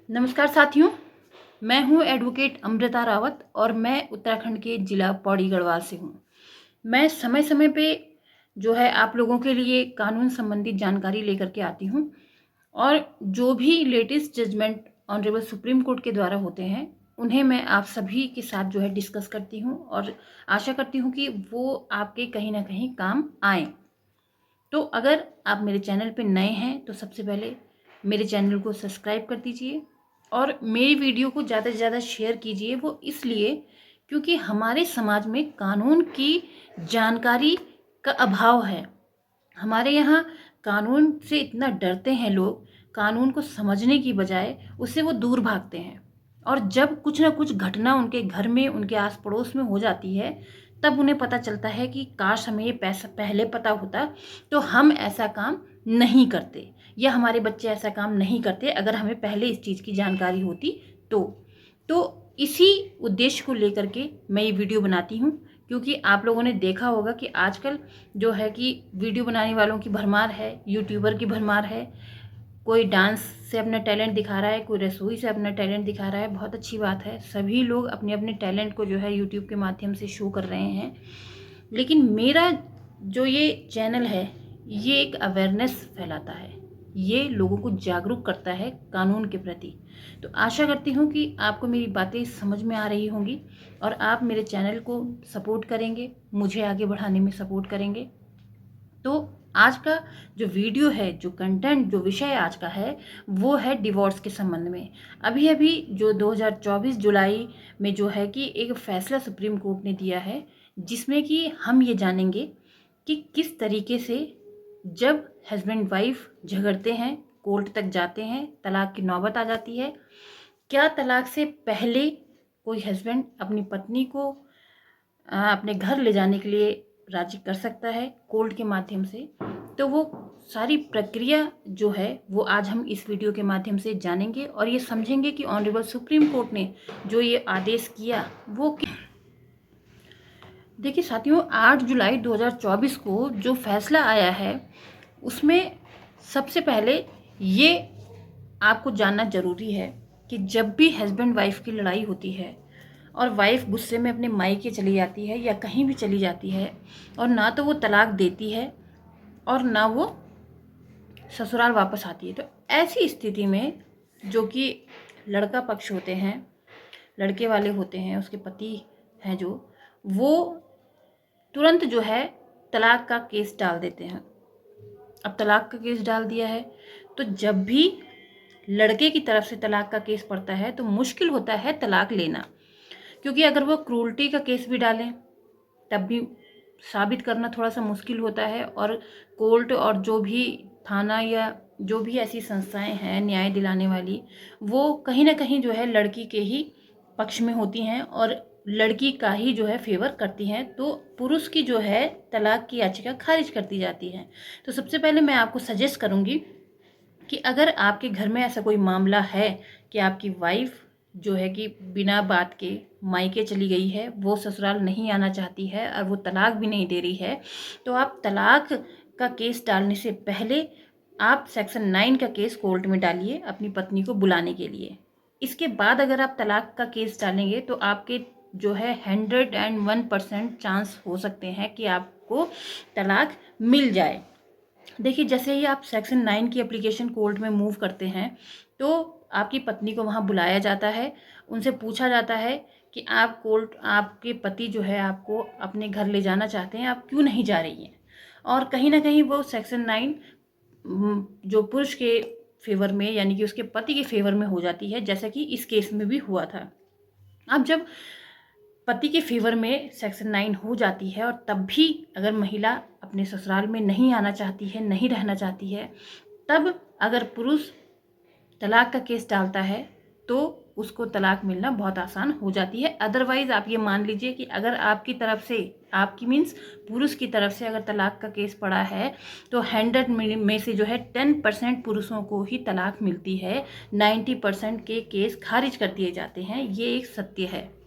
नमस्कार साथियों, मैं हूं एडवोकेट अमृता रावत और मैं उत्तराखंड के जिला पौड़ी गढ़वाल से हूं। मैं समय समय पे आप लोगों के लिए कानून संबंधित जानकारी लेकर के आती हूं और जो भी latest judgement honourable supreme court के द्वारा होते हैं उन्हें मैं आप सभी के साथ डिस्कस करती हूं और आशा करती हूं कि वो आपके कहीं ना कहीं काम आए। तो अगर आप मेरे चैनल पे नए हैं तो सबसे पहले मेरे चैनल को सब्सक्राइब कर दीजिए और मेरी वीडियो को ज़्यादा से ज़्यादा शेयर कीजिए। वो इसलिए क्योंकि हमारे समाज में कानून की जानकारी का अभाव है। हमारे यहाँ कानून से इतना डरते हैं लोग, कानून को समझने की बजाय उससे वो दूर भागते हैं। और जब कुछ ना कुछ घटना उनके घर में, उनके आस पड़ोस में हो जाती है, तब उन्हें पता चलता है कि काश हमें ये पैसा पहले पता होता तो हम ऐसा काम नहीं करते, या हमारे बच्चे ऐसा काम नहीं करते अगर हमें पहले इस चीज़ की जानकारी होती तो। तो इसी उद्देश्य को लेकर के मैं ये वीडियो बनाती हूँ, क्योंकि आप लोगों ने देखा होगा कि आजकल कि वीडियो बनाने वालों की भरमार है, यूट्यूबर की भरमार है। कोई डांस से अपना टैलेंट दिखा रहा है, कोई रसोई से अपना टैलेंट दिखा रहा है। बहुत अच्छी बात है, सभी लोग अपने अपने टैलेंट को यूट्यूब के माध्यम से शो कर रहे हैं। लेकिन मेरा ये चैनल है, ये एक अवेयरनेस फैलाता है, ये लोगों को जागरूक करता है कानून के प्रति। तो आशा करती हूँ कि आपको मेरी बातें समझ में आ रही होंगी और आप मेरे चैनल को सपोर्ट करेंगे, मुझे आगे बढ़ाने में सपोर्ट करेंगे। तो आज का जो वीडियो है, जो कंटेंट, जो विषय आज का है, वो है डिवोर्स के संबंध में। अभी अभी जो 2024 जुलाई में कि एक फैसला सुप्रीम कोर्ट ने दिया है, जिसमें कि हम ये जानेंगे कि किस तरीके से जब हस्बैंड वाइफ झगड़ते हैं, कोर्ट तक जाते हैं, तलाक की नौबत आ जाती है, क्या तलाक से पहले कोई हस्बैंड अपनी पत्नी को अपने घर ले जाने के लिए राजी कर सकता है कोर्ट के माध्यम से। तो वो सारी प्रक्रिया वो आज हम इस वीडियो के माध्यम से जानेंगे और ये समझेंगे कि ऑनरेबल सुप्रीम कोर्ट ने जो ये आदेश किया वो देखिए साथियों, 8 जुलाई 2024 को जो फैसला आया है उसमें सबसे पहले ये आपको जानना ज़रूरी है कि जब भी हस्बैंड वाइफ की लड़ाई होती है और वाइफ गुस्से में अपने मायके चली जाती है या कहीं भी चली जाती है और ना तो वो तलाक देती है और ना वो ससुराल वापस आती है, तो ऐसी स्थिति में जो कि लड़का पक्ष होते हैं, लड़के वाले होते हैं, उसके पति हैं वो तुरंत तलाक का केस डाल देते हैं। अब तलाक का केस डाल दिया है तो जब भी लड़के की तरफ से तलाक का केस पड़ता है तो मुश्किल होता है तलाक लेना, क्योंकि अगर वो क्रूरटी का केस भी डालें तब भी साबित करना थोड़ा सा मुश्किल होता है। और कोर्ट और जो भी थाना या जो भी ऐसी संस्थाएं हैं न्याय दिलाने वाली, वो कहीं ना कहीं लड़की के ही पक्ष में होती हैं और लड़की का ही फेवर करती हैं, तो पुरुष की तलाक की याचिका खारिज कर दी जाती है। तो सबसे पहले मैं आपको सजेस्ट करूंगी कि अगर आपके घर में ऐसा कोई मामला है कि आपकी वाइफ कि बिना बात के मायके चली गई है, वो ससुराल नहीं आना चाहती है और वो तलाक भी नहीं दे रही है, तो आप तलाक का केस डालने से पहले आप सेक्शन 9 का केस कोर्ट में डालिए अपनी पत्नी को बुलाने के लिए। इसके बाद अगर आप तलाक का केस डालेंगे तो आपके 101% चांस हो सकते हैं कि आपको तलाक मिल जाए। देखिए, जैसे ही आप सेक्शन 9 की एप्लीकेशन कोर्ट में मूव करते हैं तो आपकी पत्नी को वहाँ बुलाया जाता है, उनसे पूछा जाता है कि आपके पति आपको अपने घर ले जाना चाहते हैं, आप क्यों नहीं जा रही हैं। और कहीं ना कहीं वो सेक्शन 9 जो पुरुष के फेवर में यानी कि उसके पति के फेवर में हो जाती है, जैसा कि इस केस में भी हुआ था। अब जब पति के फेवर में सेक्शन 9 हो जाती है और तब भी अगर महिला अपने ससुराल में नहीं आना चाहती है, नहीं रहना चाहती है, तब अगर पुरुष तलाक का केस डालता है तो उसको तलाक मिलना बहुत आसान हो जाती है। अदरवाइज आप ये मान लीजिए कि अगर आपकी तरफ से, आपकी मीन्स पुरुष की तरफ से अगर तलाक का केस पड़ा है तो 100 में से 10% पुरुषों को ही तलाक मिलती है, 90% के केस खारिज कर दिए जाते हैं। ये एक सत्य है।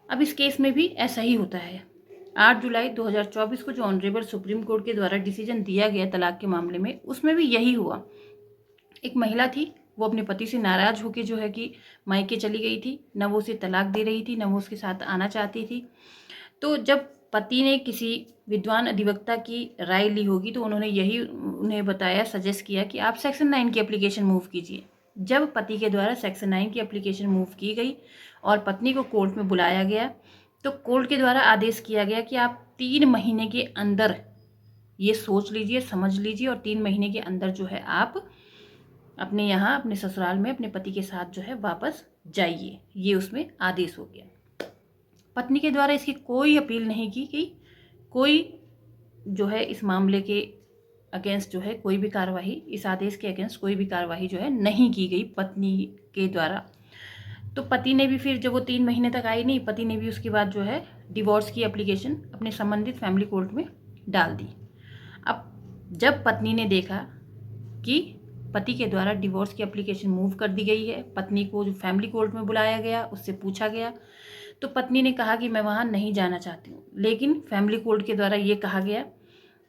अब इस केस में भी ऐसा ही होता है। 8 जुलाई 2024 को जो ऑनरेबल सुप्रीम कोर्ट के द्वारा डिसीजन दिया गया तलाक के मामले में, उसमें भी यही हुआ। एक महिला थी, वो अपने पति से नाराज़ होकर जो है कि मायके चली गई थी, न वो उसे तलाक दे रही थी, न वो उसके साथ आना चाहती थी। तो जब पति ने किसी विद्वान अधिवक्ता की राय ली होगी तो उन्होंने यही उन्हें बताया, सजेस्ट किया कि आप सेक्शन 9 की एप्लीकेशन मूव कीजिए। जब पति के द्वारा सेक्शन 9 की एप्लीकेशन मूव की गई और पत्नी को कोर्ट में बुलाया गया, तो कोर्ट के द्वारा आदेश किया गया कि आप 3 महीने के अंदर ये सोच लीजिए, समझ लीजिए और 3 महीने के अंदर जो है आप अपने यहाँ अपने ससुराल में अपने पति के साथ जो है वापस जाइए। ये उसमें आदेश हो गया। पत्नी के द्वारा इसकी कोई अपील नहीं की कि कोई जो है इस मामले के अगेंस्ट जो है कोई भी कार्रवाई, इस आदेश के अगेंस्ट कोई भी कार्रवाई जो है नहीं की गई पत्नी के द्वारा। तो पति ने भी फिर जब वो 3 महीने तक आई नहीं, पति ने भी उसके बाद जो है डिवोर्स की एप्लीकेशन अपने संबंधित फैमिली कोर्ट में डाल दी। अब जब पत्नी ने देखा कि पति के द्वारा डिवोर्स की एप्लीकेशन मूव कर दी गई है, पत्नी को जो फैमिली कोर्ट में बुलाया गया, उससे पूछा गया, तो पत्नी ने कहा कि मैं वहाँ नहीं जाना चाहती हूँ। लेकिन फैमिली कोर्ट के द्वारा ये कहा गया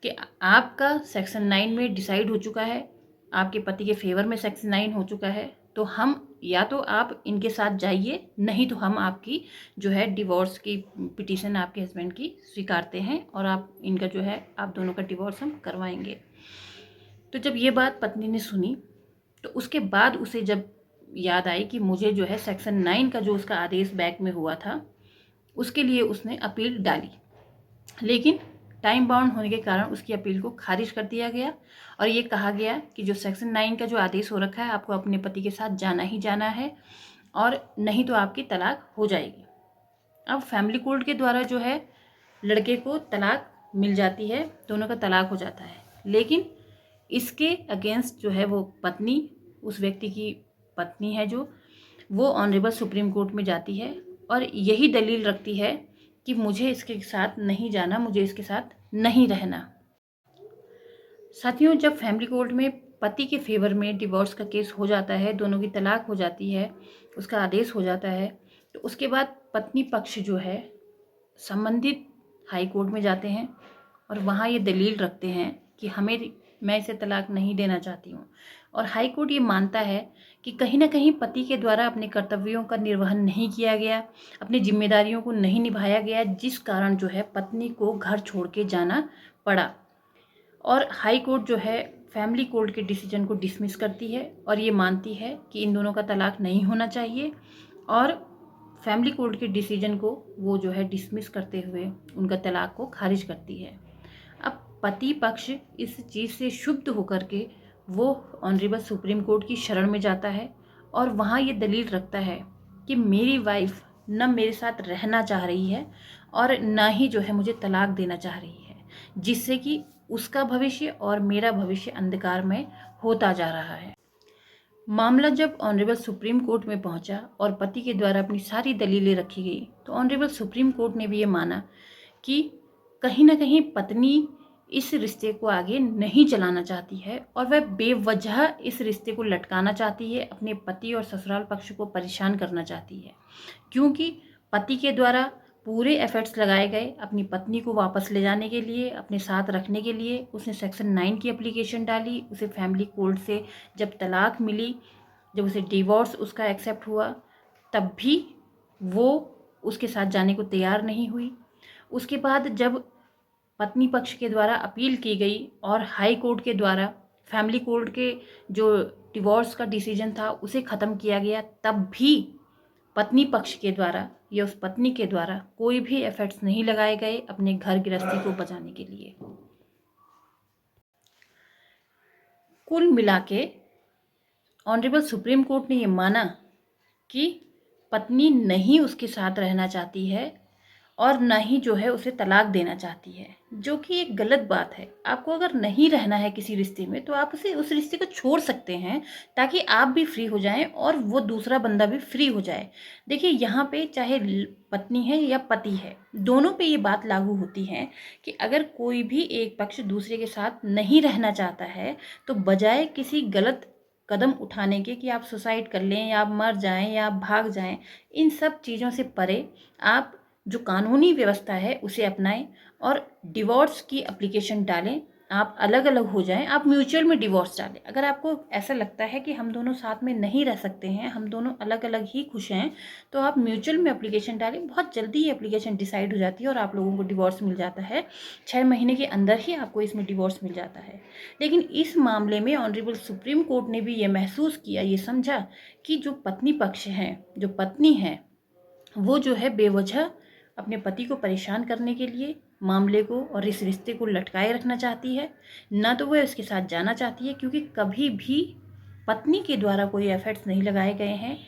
कि आपका सेक्शन 9 में डिसाइड हो चुका है, आपके पति के फेवर में सेक्शन 9 हो चुका है, तो हम या तो आप इनके साथ जाइए, नहीं तो हम आपकी जो है डिवोर्स की पिटीशन आपके हस्बैंड की स्वीकारते हैं और आप इनका जो है आप दोनों का डिवोर्स हम करवाएंगे। तो जब ये बात पत्नी ने सुनी तो उसके बाद उसे जब याद आई कि मुझे जो है सेक्शन 9 का जो उसका आदेश बैक में हुआ था उसके लिए उसने अपील डाली, लेकिन टाइम बाउंड होने के कारण उसकी अपील को खारिज कर दिया गया और ये कहा गया कि जो सेक्शन 9 का जो आदेश हो रखा है आपको अपने पति के साथ जाना ही जाना है और नहीं तो आपकी तलाक हो जाएगी। अब फैमिली कोर्ट के द्वारा जो है लड़के को तलाक मिल जाती है, दोनों का तलाक हो जाता है, लेकिन इसके अगेंस्ट जो है वो पत्नी, उस व्यक्ति की पत्नी है जो, वो ऑनरेबल सुप्रीम कोर्ट में जाती है और यही दलील रखती है कि मुझे इसके साथ नहीं जाना, मुझे इसके साथ नहीं रहना। साथियों, जब फैमिली कोर्ट में पति के फेवर में डिवोर्स का केस हो जाता है, दोनों की तलाक हो जाती है, उसका आदेश हो जाता है, तो उसके बाद पत्नी पक्ष जो है संबंधित हाई कोर्ट में जाते हैं और वहाँ ये दलील रखते हैं कि मैं इसे तलाक नहीं देना चाहती हूँ। और हाई कोर्ट ये मानता है कि कहीं ना कहीं पति के द्वारा अपने कर्तव्यों का निर्वहन नहीं किया गया, अपनी जिम्मेदारियों को नहीं निभाया गया, जिस कारण जो है पत्नी को घर छोड़ के जाना पड़ा। और हाई कोर्ट जो है फैमिली कोर्ट के डिसीजन को डिसमिस करती है और ये मानती है कि इन दोनों का तलाक नहीं होना चाहिए और फैमिली कोर्ट के डिसीजन को वो जो है डिसमिस करते हुए उनका तलाक को खारिज करती है। अब पति पक्ष इस चीज़ से क्षुब्ध होकर के वो ऑनरेबल सुप्रीम कोर्ट की शरण में जाता है और वहाँ ये दलील रखता है कि मेरी वाइफ न मेरे साथ रहना चाह रही है और ना ही जो है मुझे तलाक देना चाह रही है, जिससे कि उसका भविष्य और मेरा भविष्य अंधकार में होता जा रहा है। मामला जब ऑनरेबल सुप्रीम कोर्ट में पहुंचा और पति के द्वारा अपनी सारी दलीलें रखी गई तो ऑनरेबल सुप्रीम कोर्ट ने भी ये माना कि कहीं ना कहीं पत्नी इस रिश्ते को आगे नहीं चलाना चाहती है और वह बेवजह इस रिश्ते को लटकाना चाहती है, अपने पति और ससुराल पक्ष को परेशान करना चाहती है, क्योंकि पति के द्वारा पूरे एफर्ट्स लगाए गए अपनी पत्नी को वापस ले जाने के लिए, अपने साथ रखने के लिए। उसने सेक्शन 9 की एप्लीकेशन डाली, उसे फैमिली कोर्ट से जब तलाक मिली, जब उसे डिवोर्स उसका एक्सेप्ट हुआ, तब भी वो उसके साथ जाने को तैयार नहीं हुई। उसके बाद जब पत्नी पक्ष के द्वारा अपील की गई और हाई कोर्ट के द्वारा फैमिली कोर्ट के जो डिवोर्स का डिसीजन था उसे ख़त्म किया गया, तब भी पत्नी पक्ष के द्वारा या उस पत्नी के द्वारा कोई भी एफर्ट्स नहीं लगाए गए अपने घर गृहस्थी को बचाने के लिए। कुल मिला के ऑनरेबल सुप्रीम कोर्ट ने ये माना कि पत्नी नहीं उसके साथ रहना चाहती है और ना ही जो है उसे तलाक देना चाहती है, जो कि एक गलत बात है। आपको अगर नहीं रहना है किसी रिश्ते में तो आप उस रिश्ते को छोड़ सकते हैं ताकि आप भी फ्री हो जाएं और वो दूसरा बंदा भी फ्री हो जाए। देखिए, यहाँ पे चाहे पत्नी है या पति है, दोनों पे ये बात लागू होती है कि अगर कोई भी एक पक्ष दूसरे के साथ नहीं रहना चाहता है तो बजाय किसी गलत कदम उठाने के कि आप सुसाइड कर लें या आप मर जाएं या आप भाग जाएं, इन सब चीज़ों से परे आप जो कानूनी व्यवस्था है उसे अपनाएं और डिवोर्स की एप्लीकेशन डालें आप अलग अलग हो जाएं, आप म्यूचुअल में डिवोर्स डालें। अगर आपको ऐसा लगता है कि हम दोनों साथ में नहीं रह सकते हैं, हम दोनों अलग अलग ही खुश हैं, तो आप म्यूचुअल में एप्लीकेशन डालें। बहुत जल्दी ये एप्लीकेशन डिसाइड हो जाती है और आप लोगों को डिवोर्स मिल जाता है। 6 महीने के अंदर ही आपको इसमें डिवोर्स मिल जाता है। लेकिन इस मामले में ऑनरेबल सुप्रीम कोर्ट ने भी ये महसूस किया, ये समझा कि जो पत्नी पक्ष हैं, जो पत्नी है, वो जो है बेवजह अपने पति को परेशान करने के लिए मामले को और इस रिश्ते को लटकाए रखना चाहती है, ना तो वह उसके साथ जाना चाहती है, क्योंकि कभी भी पत्नी के द्वारा कोई एफर्ट्स नहीं लगाए गए हैं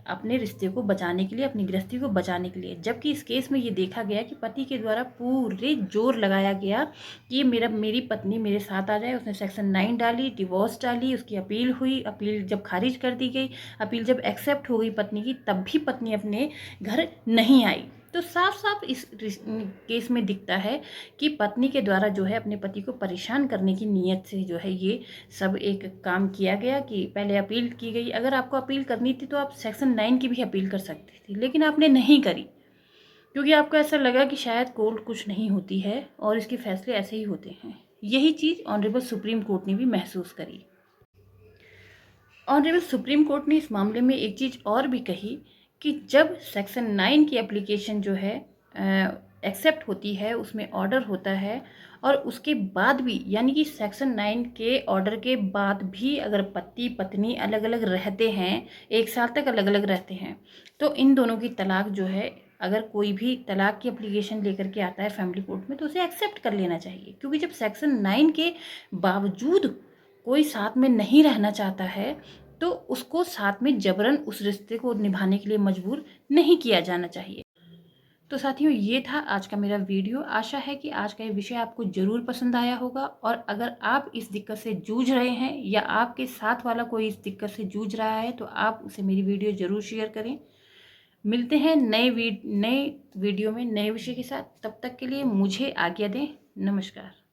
अपने रिश्ते को बचाने के लिए, अपनी गृहस्थी को बचाने के लिए। जबकि इस केस में ये देखा गया कि पति के द्वारा पूरे जोर लगाया गया कि ये मेरी पत्नी मेरे साथ आ जाए। उसने सेक्शन 9 डाली, डिवोर्स डाली, उसकी अपील हुई, अपील जब खारिज कर दी गई, अपील जब एक्सेप्ट हो गई पत्नी की, तब भी पत्नी अपने घर नहीं आई। तो साफ साफ इस केस में दिखता है कि पत्नी के द्वारा जो है अपने पति को परेशान करने की नीयत से जो है ये सब एक काम किया गया कि पहले अपील की गई। अगर आपको अपील करनी थी तो आप सेक्शन 9 की भी अपील कर सकती थी, लेकिन आपने नहीं करी, क्योंकि आपको ऐसा लगा कि शायद कोर्ट कुछ नहीं होती है और इसके फैसले ऐसे ही होते हैं। यही चीज़ ऑनरेबल सुप्रीम कोर्ट ने भी महसूस करी। ऑनरेबल सुप्रीम कोर्ट ने इस मामले में एक चीज़ और भी कही कि जब सेक्शन 9 की एप्लीकेशन जो है एक्सेप्ट होती है, उसमें ऑर्डर होता है, और उसके बाद भी यानी कि सेक्शन 9 के ऑर्डर के बाद भी अगर पति पत्नी अलग अलग रहते हैं, 1 साल तक अलग अलग रहते हैं, तो इन दोनों की तलाक जो है, अगर कोई भी तलाक की एप्लीकेशन लेकर के आता है फैमिली कोर्ट में, तो उसे एक्सेप्ट कर लेना चाहिए। क्योंकि जब सेक्शन 9 के बावजूद कोई साथ में नहीं रहना चाहता है, तो उसको साथ में जबरन उस रिश्ते को निभाने के लिए मजबूर नहीं किया जाना चाहिए। तो साथियों, ये था आज का मेरा वीडियो। आशा है कि आज का ये विषय आपको ज़रूर पसंद आया होगा, और अगर आप इस दिक्कत से जूझ रहे हैं या आपके साथ वाला कोई इस दिक्कत से जूझ रहा है, तो आप उसे मेरी वीडियो ज़रूर शेयर करें। मिलते हैं नए वीडियो में नए विषय के साथ। तब तक के लिए मुझे आज्ञा दें। नमस्कार।